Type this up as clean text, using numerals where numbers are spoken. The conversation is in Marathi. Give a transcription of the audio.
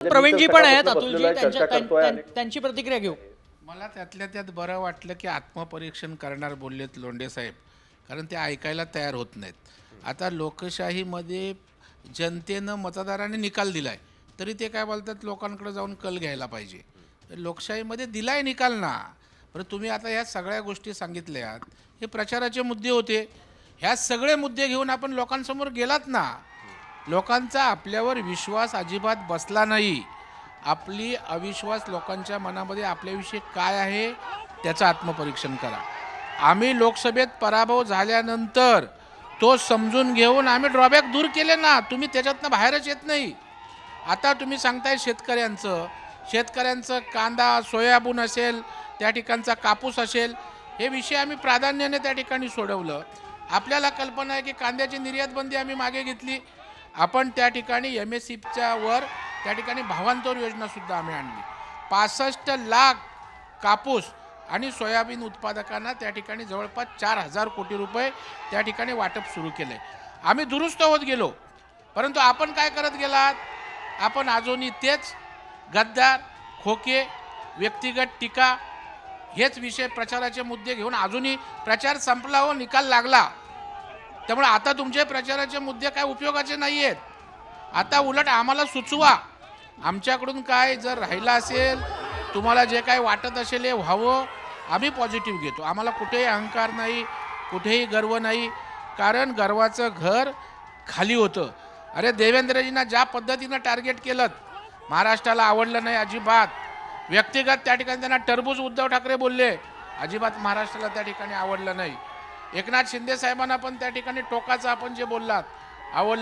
प्रवीणजी पण आहेत, अतुलजी, चर्चा करतोय आणि त्यांची प्रतिक्रिया घेऊ. मला त्यातल्या त्यात बरं वाटलं की आत्मपरीक्षण करणार बोललेत लोंढे साहेब, कारण ते ऐकायला तयार होत नाहीत. आता लोकशाहीमध्ये जनतेनं मतदारांनी निकाल दिलाय, तरी ते काय बोलतात लोकांकडे जाऊन कल घ्यायला पाहिजे. तर लोकशाहीमध्ये दिलाय निकाल ना. बरं, तुम्ही आता ह्या सगळ्या गोष्टी सांगितल्यात, हे प्रचाराचे मुद्दे होते. ह्या सगळे मुद्दे घेऊन आपण लोकांसमोर गेलात ना. लोकांचा आपल्यावर विश्वास अजिबात बसला नाही. आपली अविश्वास लोकांच्या मनामध्ये आपल्याविषयी काय आहे त्याचं आत्मपरीक्षण करा. आम्ही लोकसभेत पराभव झाल्यानंतर तो समजून घेऊन आम्ही ड्रॉबॅक दूर केले ना. तुम्ही त्याच्यातनं बाहेरच येत नाही. आता तुम्ही सांगताय शेतकऱ्यांचं कांदा, सोयाबीन असेल, त्या ठिकाणचा कापूस असेल, हे विषय आम्ही प्राधान्याने त्या ठिकाणी सोडवलं. आपल्याला कल्पना आहे की कांद्याची निर्यात बंदी आम्ही मागे घेतली. आपण त्या ठिकाणी MSCच्या वर त्या ठिकाणी भावांतर योजनासुद्धा आम्ही आणली. 65 लाख कापूस आणि सोयाबीन उत्पादकांना त्या ठिकाणी जवळपास 4,000 कोटी रुपये त्या ठिकाणी वाटप सुरू केलं आहे. आम्ही दुरुस्त होत गेलो. परंतु आपण काय करत गेलात? आपण अजूनही तेच गद्दार, खोके, व्यक्तिगत टीका, हेच विषय प्रचाराचे मुद्दे घेऊन अजूनही प्रचार संपला हो, निकाल लागला. त्यामुळे आता तुमचे प्रचाराचे मुद्दे काय उपयोगाचे नाही आहेत. आता उलट आम्हाला सुचवा, आमच्याकडून काय जर राहिलं असेल, तुम्हाला जे काय वाटत असेल हे व्हावं, आम्ही पॉझिटिव्ह घेतो. आम्हाला कुठेही अहंकार नाही, कुठेही गर्व नाही. कारण गर्वाचं घर खाली होतं. अरे, देवेंद्रजींना ज्या पद्धतीनं टार्गेट केलं, महाराष्ट्राला आवडलं नाही अजिबात. व्यक्तिगत त्या ठिकाणी त्यांना टरबूज उद्धव ठाकरे बोलले, अजिबात महाराष्ट्राला त्या ठिकाणी आवडलं नाही. एकनाथ शिंदे साहेबांना पण त्या ठिकाणी टोकाचं आपण जे बोललात आवडलं